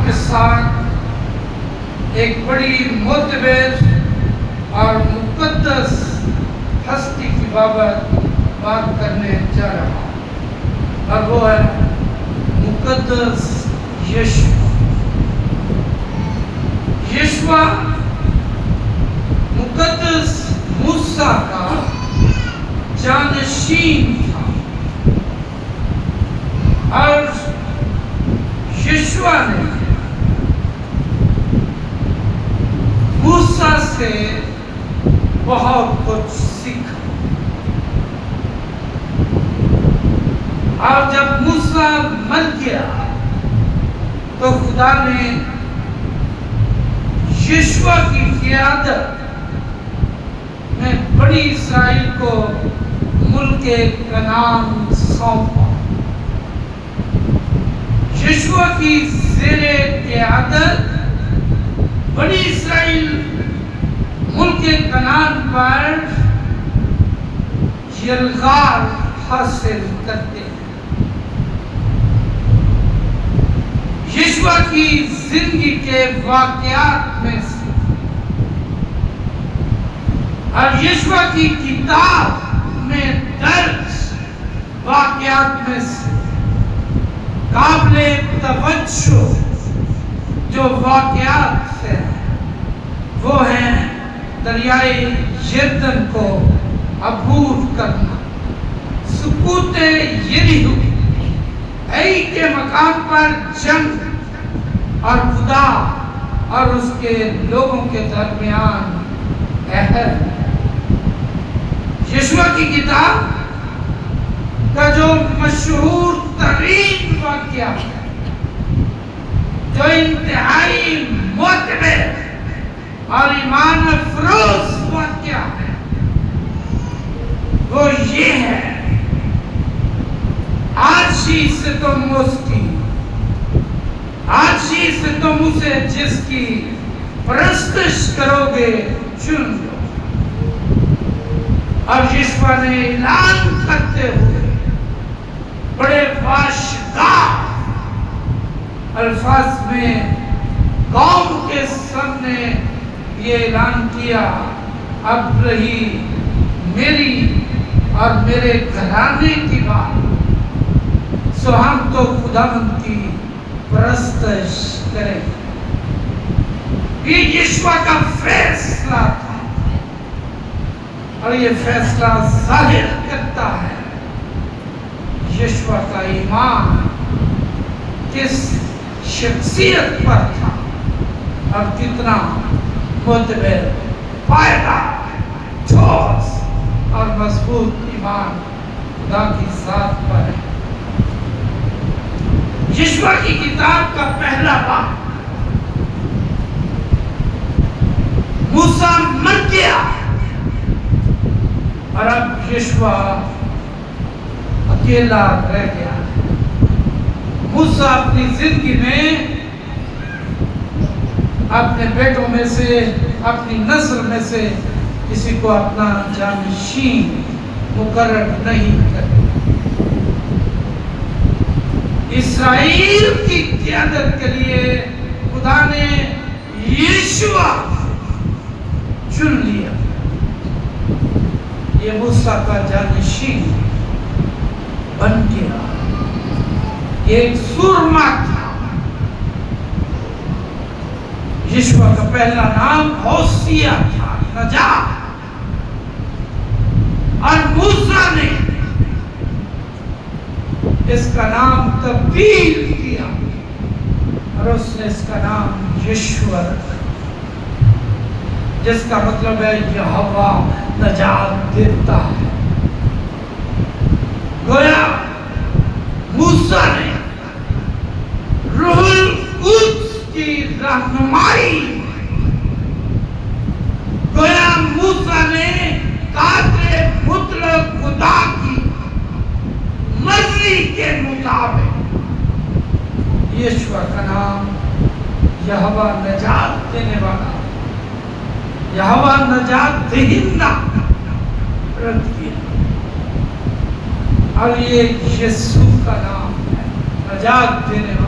کے ساتھ ایک بڑی معتبر اور مقدس ہستی کی بابت بات کرنے جا رہا ہوں، اور وہ ہے مقدس یشوع۔ یشوع مقدس موسیٰ کا جانشین تھا، اور یشوع نے موسیٰ سے بہت کچھ سیکھا، اور جب موسیٰ مر گیا تو خدا نے یشوع کی قیادت میں بڑی اسرائیل کو ملک کنعان سونپا۔ یشوع کی زیر قیادت بڑی اسرائیل ملک کنعان پر یلغار حاصل کرتے ہیں۔ یشوع کی زندگی کے واقعات میں سے اور یشوع کی کتاب میں درج واقعات میں سے قابل توجہ جو واقعات ہیں وہ ہیں دریائے یردن کو عبور کرنا، سقوط یریحو، ای کے مقام پر جنگ اور خدا اور اس کے لوگوں کے درمیان عہد۔ یشوع کی کتاب کا جو مشہور ترین واقعہ ہے، جو انتہائی معتبر اور ایمان افروز واقعہ ہے، وہ یہ ہے: آج ہی سے تم اس کی، آج ہی سے تم اسے جس کی پرستش کرو گے چن لو۔ اور یشوع نے اعلان کرتے ہوئے بڑے باشدار الفاظ میں قوم کے سامنے یہ اعلان کیا: اب رہی میری اور میرے گھرانے کی بات، سو ہم تو خداوند کی پرستش کریں۔ یہ یشوع کا فیصلہ تھا، اور یہ فیصلہ ظاہر کرتا ہے یشوع کا ایمان کس شخصیت پر تھا اور کتنا معتبر، پائیدار، ٹھوس اور مضبوط ایمان خدا کی ذات پر ہے۔ یشوع کی کتاب کا پہلا باب، موسیٰ مر گیا اور اب یشوع اکیلا رہ گیا۔ موسیٰ اپنی زندگی میں اپنے بیٹوں میں سے، اپنی نسل میں سے کسی کو اپنا جانشین مقرر نہیں کرے۔ اسرائیل کی قیادت کے لیے خدا نے یشوع چن لیا۔ یہ موسیٰ کا جانشین بن گیا۔ یہ ایک سورما تھا۔ یشوع کا پہلا نام ہوسیہ تھا، نجات، اور موسیٰ نے اس کا نام تبدیل کیا اور اس نے اس کا نام یشوع رکھا، جس کا مطلب ہے یہوہ نجات دیتا ہے۔ گویا موسیٰ نے روح القدس کی رہنمائی، گویا موسیٰ نے قادر مطلق خدا کی مرضی کے مطابق یشوع کا نام یہوہ نجات دینے والا، یہوہ نجات دہندہ رکھ دیا، اور یہ یسوع کا نام ہے، نجات دینے والا۔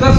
10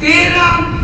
13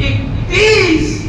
31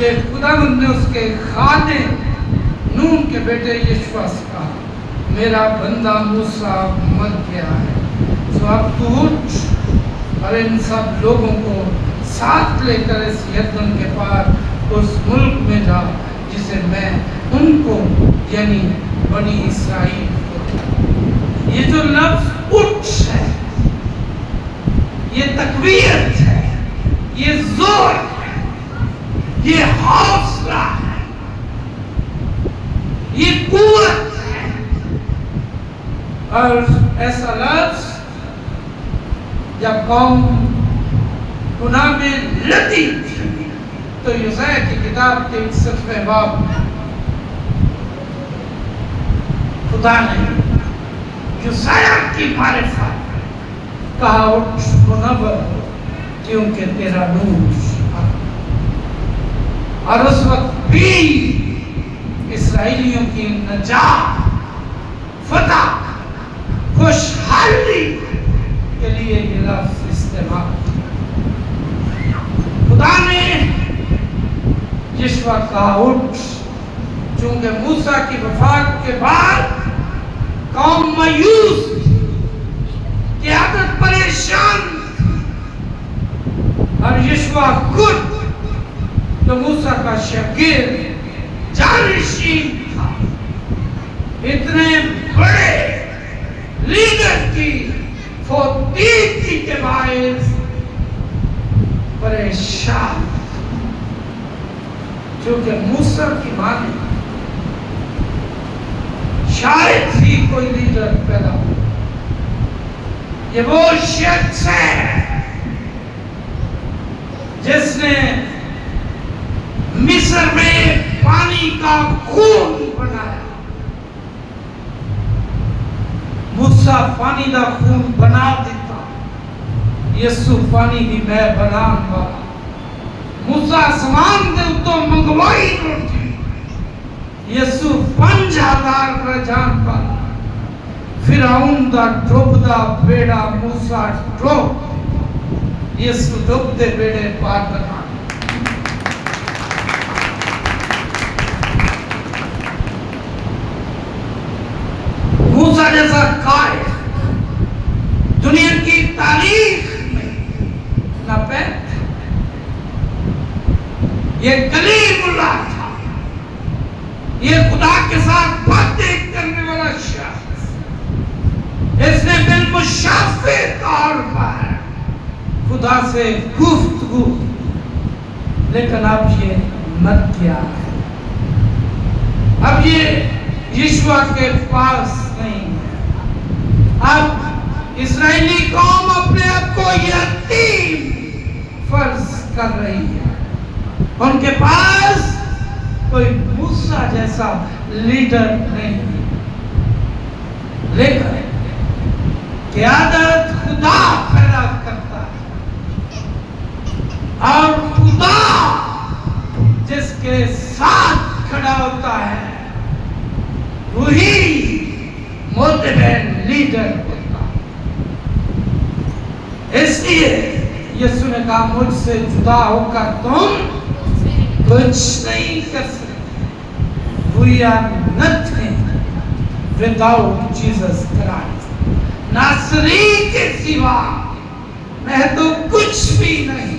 کہ خداوند نے اس کے خادم نون کے بیٹے یشوع سے کہا میرا بندہ موسیٰ مر گیا ہے، تو اب تو اٹھ اور ان سب لوگوں کو ساتھ لے کر اس یردن کے پار اس ملک میں جا جسے میں ان کو یعنی بنی اسرائیل کو. یہ جو لفظ اٹھ ہے یہ تقویت ہے، یہ زور ہے، یہ حوصلہ ہے، یہ قوت ہے. اور ایسا لفظ جب قوم گناہ میں لٹی تھی تو یوسیہ کی کتاب کے 61ویں باب میں خدا نے یوسیہ کی معرفت کہا اٹھ منور ہو کیونکہ تیرا نور. اور اس وقت بھی اسرائیلیوں کی نجات، فتح، خوشحالی کے لیے یہ لفظ استعمال. خدا نے یشوع کہا اٹھ، چونکہ موسیٰ کی وفات کے بعد قوم مایوس تھی، قیادت پریشان تھی، اور یشوع خود جو موسیٰ کا شاگرد جانشین تھا اتنے بڑے لیڈر کی فوتیدگی کے باعث پریشان، چونکہ موسیٰ کی ماں نے شاید ہی کوئی لیڈر پیدا ہو. یہ وہ شخص ہے جس نے مصر میں پانی کا خون بنایا. موسیٰ پانی دا خون بنا دیتا، یسو پانی دی میں بنان والا. موسیٰ آسمان دے اتوں منگوائی روٹی، یسو 5000 کا جان پالا. فرعون دا ڈوبدا بیڑا موسیٰ ڈوب، یسو ڈوبدے بیڑے پار بنا. موسیٰ جیسا قائد دنیا کی تاریخ میں نہ پیدا. یہ کلیم اللہ تھا، یہ خدا کے ساتھ باتیں کرنے والا شخص. اس نے بالمشافہ طور پر خدا سے گفتگو، لیکن اب یہ مت کیا ہے. اب یہ یشوع کے پاس نہیں ہے. اب اسرائیلی قوم اپنے آپ کو یتیم فرض کر رہی ہے. ان کے پاس کوئی موسیٰ جیسا لیڈر نہیں، لیکن قیادت خدا پیدا کرتا ہے، اور خدا جس کے ساتھ کھڑا ہوتا ہے وہی موتبر لیڈر ہوتا ہے. اس لیے یسوع نے کہا مجھ سے جدا ہو کر تم کچھ نہیں کر سکتے. We are nothing without Jesus Christ. Nasiri کے سوا میں تو کچھ بھی نہیں،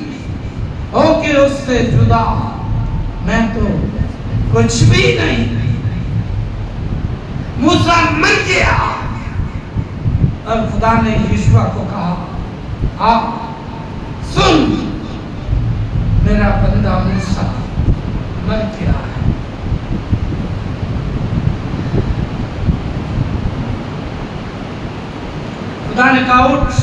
ہو کہ اس سے جدا میں تو کچھ بھی نہیں. موسیٰ مر گیا اور خدا نے یشوع کو کہا آ سن، میرا بندہ موسیٰ مر گیا ہے. خدا نے کہا اٹھ،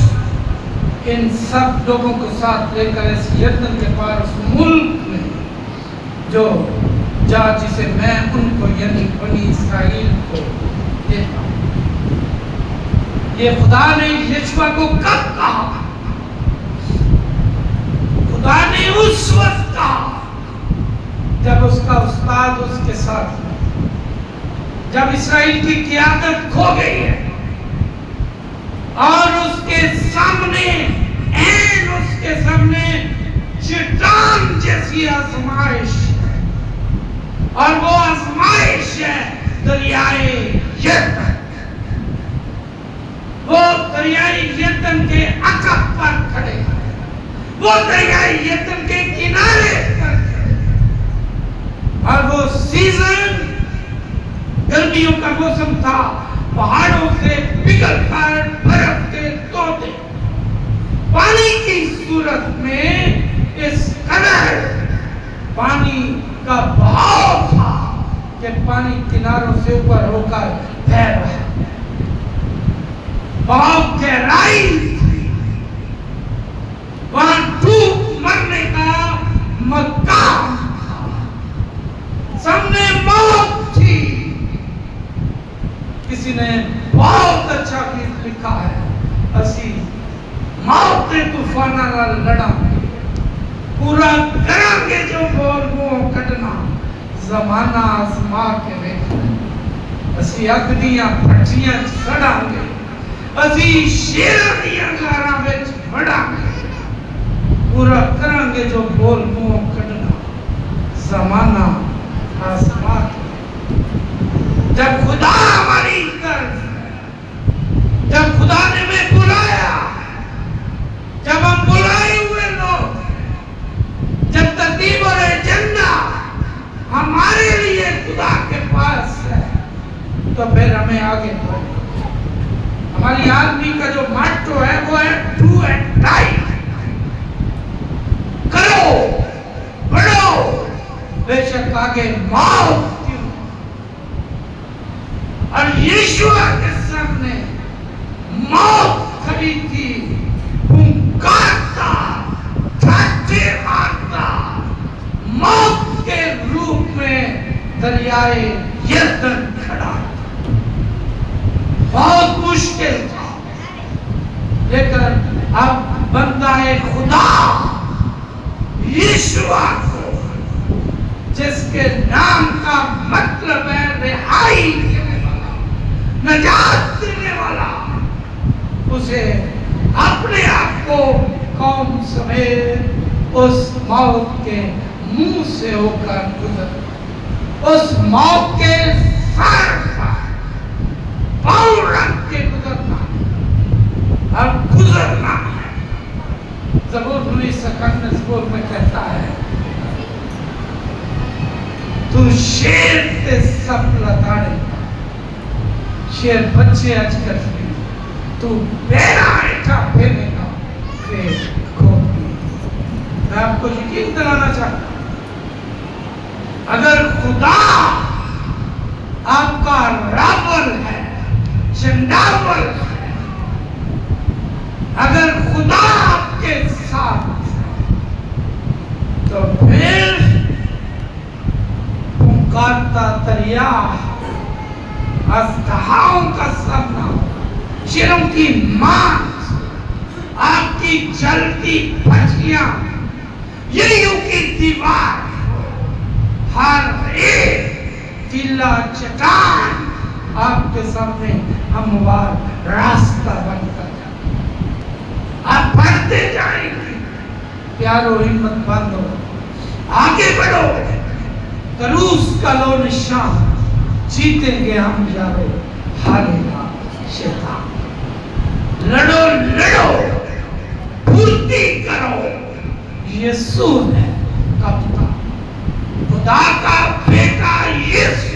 ان سب لوگوں کو ساتھ لے کر اس یردن کے پار اس ملک میں جو جا جسے میں ان کو یعنی بنی اسرائیل کو دیتا ہوں. یہ خدا نے یشوع کو کب کہا؟ خدا نے اس وقت کہا جب اس کا استاد اس کے ساتھ ہے، جب اسرائیل کی قیادت کھو گئی ہے اور اس کے سامنے چٹان جیسی آزمائش ہے. اور وہ آزمائش ہے دریائے یردن. وہ دریائے یردن کے عقب پر کھڑے ہیں. وہ دریائے یردن کے کنارے پر کھڑے ہیں. اور وہ سیزن گرمیوں کا موسم تھا. پہاڑوں سے پگھل کر برف کے تودے پانی کی صورت میں اس قدر پانی کا بہاؤ تھا کہ پانی کناروں سے اوپر ہو کر بہہ رہا ہے. بہت گہرائی تھی. وہاں ڈوب مرنے کا مقام تھا. سامنے موت تھی. کسی نے بہت اچھا گیت لکھا ہے. اسی موت نے طوفاناں نال لڑا پورا کریں گے جو بول منہ کڈنا زمانہ آزما کے ویکھنا. اسی اگ دیاں پھٹیاں سڑاں گے. اسی شیراں دیاں غاراں وچ وڑاں گے. پورا کریں گے جو بول منہ کڈنا زمانہ آزما کے. جب خدا ہماری طرف ہے, جب خدا نے ہمیں بلایا, جب ہم بلائے ہوئے لوگ, جب ترتیب اور ایجنڈا ہمارے لیے خدا کے پاس ہے, تو پھر ہمیں آگے بڑھنا. ہماری آدمی کا جو ماٹو ہے وہ ہے ڈو اینڈ ڈائی. کرو, بڑھو, بے شک آگے موت. اور یشوع کے سامنے موت کھڑی تھی. پھنکارتا, ٹھاٹھے مارتا, موت کے روپ میں دریائے یردن کھڑا. بہت مشکل تھا. لیکن اب بندہ خدا یشوع کو, جس کے نام کا مطلب ہے رہائی دینے والا, نجات دینے والا, اسے اپنے آپ کو قوم سمیت اس موت کے منہ سے ہو کر گزر, اس موت کے سر پر پاؤں رکھ کے گزرنا اور گزرنا ہے. زبور 19 زبور میں کہتا ہے, تو شیر تے سپ لتاڑے, شیر بچے اچ کر فری, تو بیرا ایٹھا پھیلے گا پھر کھوٹ گئی. میں آپ کو یقین دلانا چاہتا ہوں, اگر خدا آپ کا رابر ہے, چنڈاور ہے, اگر خدا آپ کے ساتھ ہے, تو پھر پھنکارتا دریا اژدہاؤں کا سامنا, شیروں کی مات, آپ کی جلتی پھٹیاں, یریوں کی دیوار, ہر ایک ٹیلا چٹان آپ کے سامنے ہموار راستہ بن کر آپ بڑھتے جائیں گے. پیارو, ہمت باندھو, آگے بڑھو. کروس کا لو نشان, جیتیں گے ہم یارو, ہارے گا شیطان. لڑو لڑو, پھرتی کرو, یسوع ہے کپتان. خدا کا بیٹا یسوع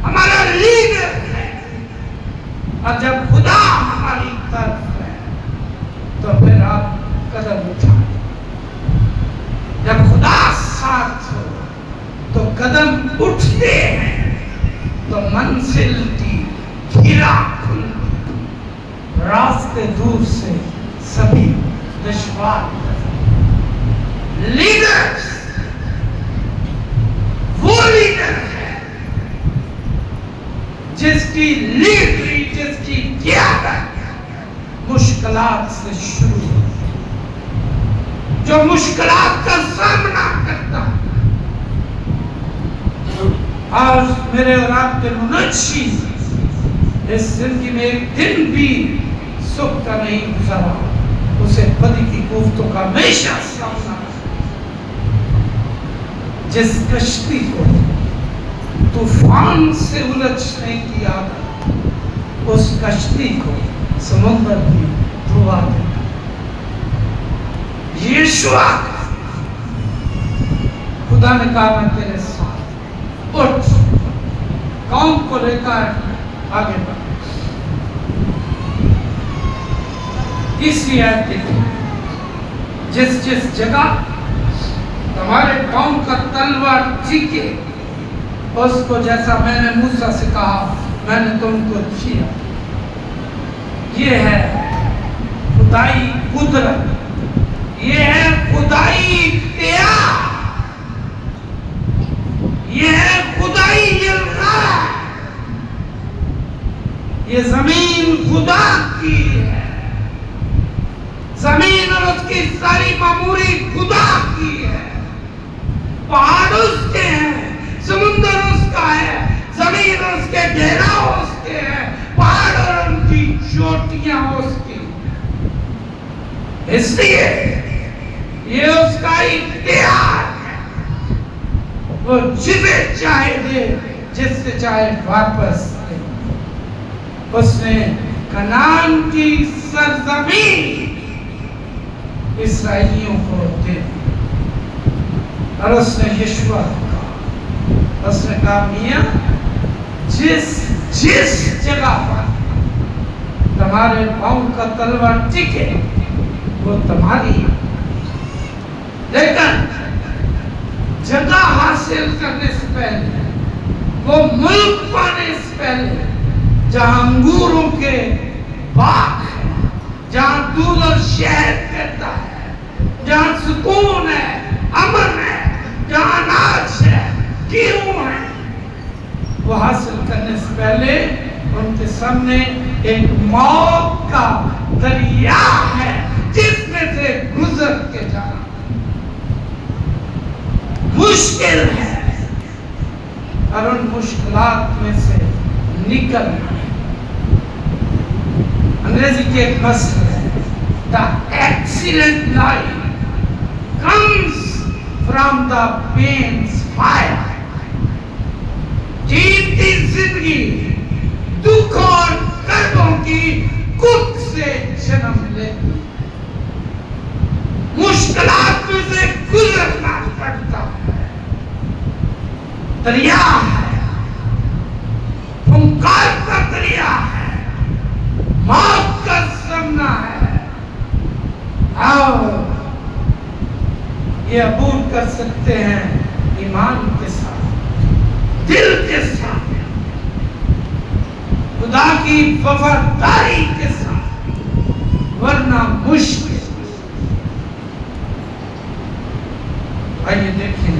ہمارا لیڈر ہے. اور جب خدا ہماری طرف ہے تو پھر آپ قدم اٹھائیں. جب خدا ساتھ ہو تو قدم اٹھتے ہیں, تو منزل کی گھیرا کھلتی, راستے دور سے سبھی دشوار. لیڈرز وہ لیڈر ہے جس کی لیڈری, جس کی قیادت مشکلات سے شروع ہوتی ہے, جو مشکلات کا سامنا کرتا. آج میرے اور آپ کے منشی اس زندگی میں ایک دن بھی سکھ کا نہیں گزرا, اسے بدی کی کوفتوں کا ہمیشہ سامنا. جس کشتی کو طوفان سے الجھنے کی عادت، اس کشتی کو سمندر کی ڈبا دے. یشوع خدا نے کہا میں تیرے ساتھ، اٹھ قوم کو لے کر آگے بڑھ. تیسری آیت دیکھیں، جس جگہ تمہارے قوم کا تلوار ٹھیکے، اس کو جیسا میں نے موسیٰ سے کہا میں نے تم کو کیا. یہ ہے خدائی قدرت، یہ ہے خدائی اختیار، یہ ہے خدائی الغا. یہ زمین خدا کی ہے، زمین اور اس کی ساری معموری خدا کی ہے. پہاڑ اس کے ہیں، سمندر اس کا ہے، زمین اور اس کے ڈھیراؤ اس کے ہیں، پہاڑ اور ان کی چوٹیاں اس کی. اس لیے یہ اس کا اختیار ہے، وہ جسے چاہے دے، جس سے چاہے واپس دے. اس نے کنعان کی سرزمین اسرائیلیوں کو دے دی. اور اس نے یشوع کو کہا، اس نے کہا میاں جس جگہ پر تمہارے پاؤں کا تلوار ٹکے وہ تمہاری. لیکن جگہ حاصل کرنے سے پہلے، وہ ملک پانے سے پہلے جہاں انگوروں کے باغ ہے، جہاں دودھ اور شہد کہتا ہے، جہاں سکون ہے، امن ہے، جہاں اناج ہے، گیہوں ہے، وہ حاصل کرنے سے پہلے ان کے سامنے ایک موت کا دریا ہے جس میں سے گزر کے جانا مشکل ہے، اور ان مشکلات میں سے نکلنا ہے. انگریزی کے ایک مسئلہ ہے، the excellent life comes from the pain's fire. جیتی زندگی دکھ اور کردوں کی کک سے جنم لیتی، مشکلات میں سے گزرنا پڑتا ہے. دریا ہے، پھنکار کا دریا ہے، موت کا سامنا ہے. اور یہ عبور کر سکتے ہیں ایمان کے ساتھ، دل کے ساتھ، خدا کی وفاداری کے ساتھ، ورنہ مشکل. آئیے دیکھیں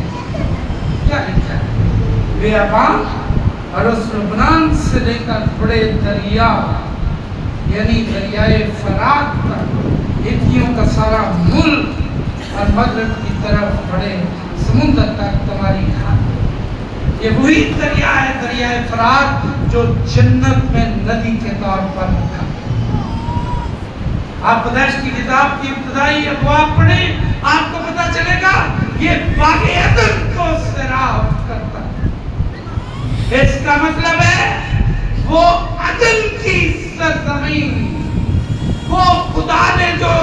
کیا لکھا ہے. بیابان اور اس لبنان سے لے کر بڑے دریا یعنی دریائے فرات تک، ہتھیوں کا سارا ملک، اور مغرب کی طرف بڑے سمندر تک تمہاری کھاتی. یہ وہی دریا ہے، دریائے فرات، جو جنت میں ندی کے طور پر رکھا. آپ پیدائش کی کتاب کی ابتدائی ابواب پڑھیں، آپ کو پتہ چلے گا یہ باغ عدن کو سیراب کرتا ہے. اس کا مطلب ہے وہ عدن کی سرزمین، وہ خدا نے جو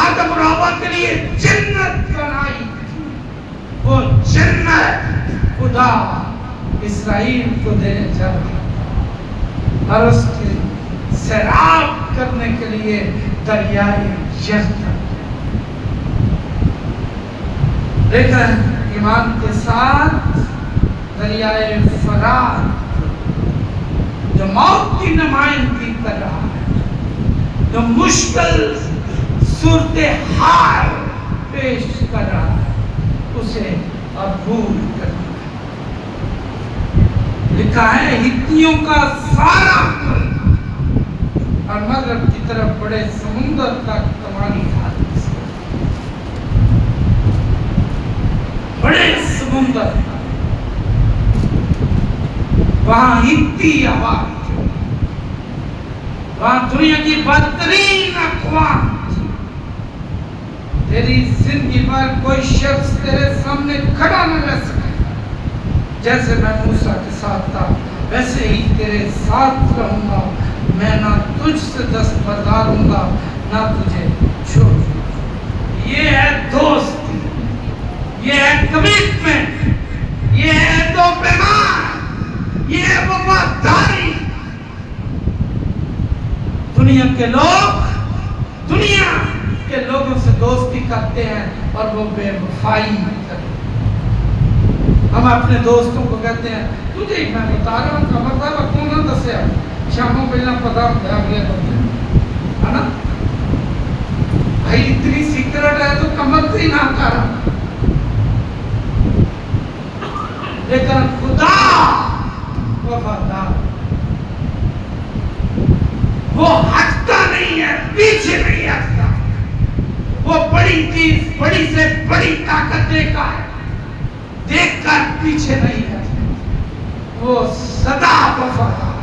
آدم اور حوا کے لیے جنت بنائی، وہ جنت خدا اسرائیل کو دینے جا رہا تھا، اور اس کے سیراب کرنے کے لیے دریائے یردن. لیکن ایمان کے ساتھ دریائے فرات جو موت کی نمائندگی کر رہا ہے، جو مشکل صورتحال پیش کر رہا ہے، اسے عبور کرنا ہے. لکھا ہے ہتھیوں کا سارا ملک، اور مغرب کی طرف بڑے سمندر تک تمہاری حالت سے. بڑے سمندر وہاں ہتی آباد، وہاں دنیا کی بدترین اقوام. تیری زندگی پر کوئی شخص تیرے سامنے کھڑا نہ رہ سکے جیسے میں موسیٰ کے ساتھ تھا ویسے ہی تیرے ساتھ رہوں گا، میں نہ تجھ سے دستبردار ہوں گا نہ تجھے چھوڑوں گا۔ یہ ہے دوستی، یہ ہے کمٹمنٹ، یہ ہے دو پیمان، یہ ہے وفاداری۔ دنیا کے لوگوں سے دوستی کرتے ہیں اور وہ بے وفائی کرتے ہیں۔ ہم اپنے دوستوں کو کہتے ہیں تجھے ہی میں بتا رہا ہوں، خبردار کون نہ دسیا شاموں پہلا پتا ہوتا ہے اگلے بندے ہے نا بھائی اتنی سیکرٹ ہے تو کمر سے ہی نہ کر، لیکن خدا وفادار، وہ ہٹتا نہیں ہے، پیچھے نہیں ہٹتا، وہ بڑی چیز بڑی سے بڑی طاقت دیکھا ہے، دیکھ کر پیچھے نہیں ہے، وہ سدا وفادار،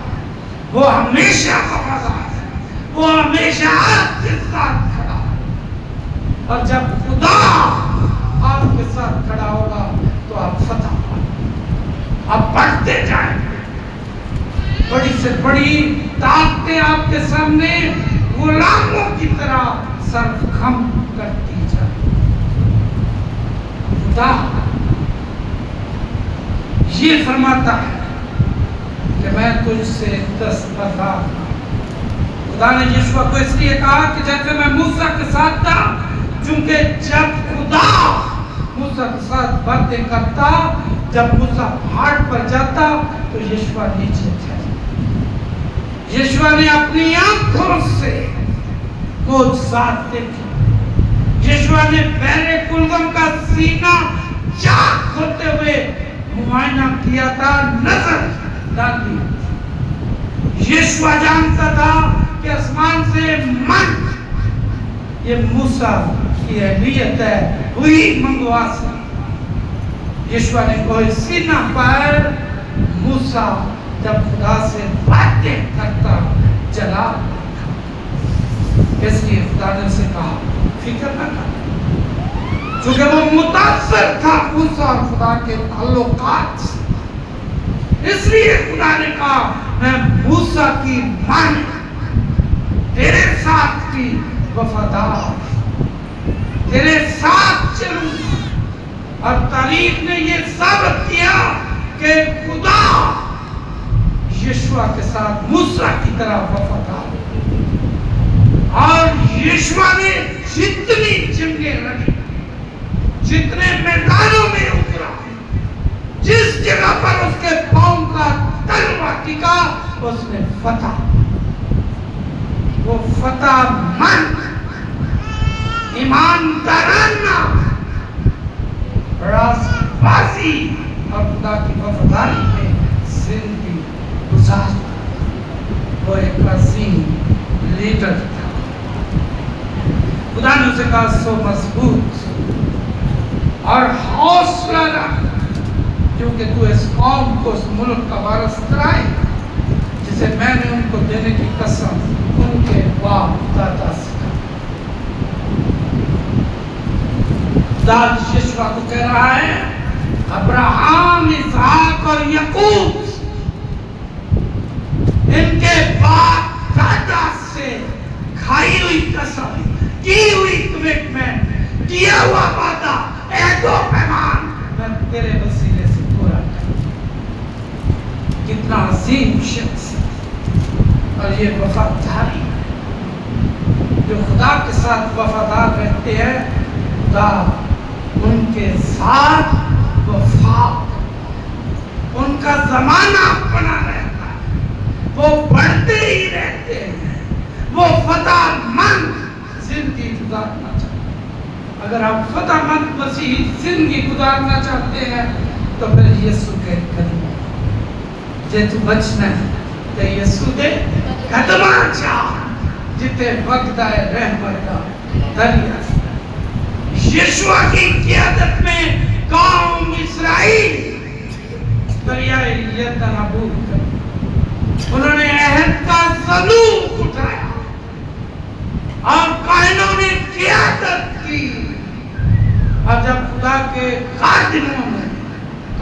وہ ہمیشہ وفادار ہے، وہ ہمیشہ آپ کے ساتھ کھڑا ہے۔ اور جب خدا آپ کے ساتھ کھڑا ہوگا تو آپ فتح پائیں، آپ بڑھتے جائیں گے، بڑی سے بڑی طاقتیں آپ کے سامنے غلاموں کی طرح سر خم کرتی جائیں۔ خدا یہ فرماتا ہے کہ میں تجھ سے دستبردار ہوں۔ خدا نے یشوع کو اس لیے کہا کہ جیسے میں موسیٰ کے ساتھ تھا، چونکہ جب خدا موسیٰ کے ساتھ باتیں کرتا، جب موسیٰ پہاڑ پر جاتا تو یشوع نیچے تھا۔ یشوع نے اپنی آنکھوں سے معجزات دیکھی، یشوع نے بحر کلزم کا سینہ چاک ہوتے ہوئے معائنہ کیا تھا، نظر ڈالی۔ یشوع جانتا تھا کہ آسمان سے من یہ موسیٰ کی اہلیت ہے، وہی منگوا سکتا۔ یشوع نے کوئی سینہ پر موسیٰ جب خدا سے باتیں کرتا جلا، اس لیے خدا نے اسے کہا فکر نہ کر، چونکہ وہ متاثر تھا موسیٰ اور خدا کے تعلقات سے، اس لیے خدا نے کہا میں موسیٰ کی مان تیرے ساتھ کی وفادار، تیرے ساتھ چلوں۔ اور تاریخ نے یہ ثابت کیا کہ خدا یشوع کے ساتھ موسیٰ کی طرح وفادار، اور یشوع نے جتنی جنگیں لڑی، جتنے میدانوں میں اترا، جس جگہ پر اس کے پاؤں کا تلوا ٹکا، اس نے فتح، وہ فتح مند ایماندارانہ راست بازی اور خدا کی وفاداری میں زندگی گزارتا۔ وہ ایک عظیم لیڈر تھا۔ خدا نے اسے کہا سو مضبوط اور حوصلہ رکھ، کیونکہ تو اس قوم کو اس ملک کا وارث کرائے جسے میں نے ان کو دینے کی قسم ان کے باپ دادا سے کہا۔ خدا یشوع کو کہہ رہا ہے ابراہیم، اسحاق اور یعقوب ان کے باپ دادا سے کھائی ہوئی قسم، کی ہوئی کمٹمنٹ، کیا ہوا وعدہ، عہد و پیمان میں تیرے وسیلے سے پورا کروں۔ کتنا عظیم شخص اور یہ وفاداری جو خدا کے ساتھ وفادار رہتے ہیں، خدا ان کے ساتھ وفا، ان کا زمانہ بنا رہتا ہے، وہ بڑھتے ہی رہتے ہیں، وہ فتح مند زندگی گزارنا چاہتے ہیں۔ اگر آپ فتح مند مسیح زندگی گزارنا چاہتے ہیں تو پھر یسوع کے قدم جے تو بچنا ہے تو یسوع دے قدمہ چاہ جتے وقت آئے رحمت کا دریا۔ یشوع کی قیادت میں قوم اسرائیل دریائے یردن عبور کر، انہوں نے عہد کا صندوق اٹھایا اور کاہنوں نے قیادت کی، اور جب خدا کے خادموں نے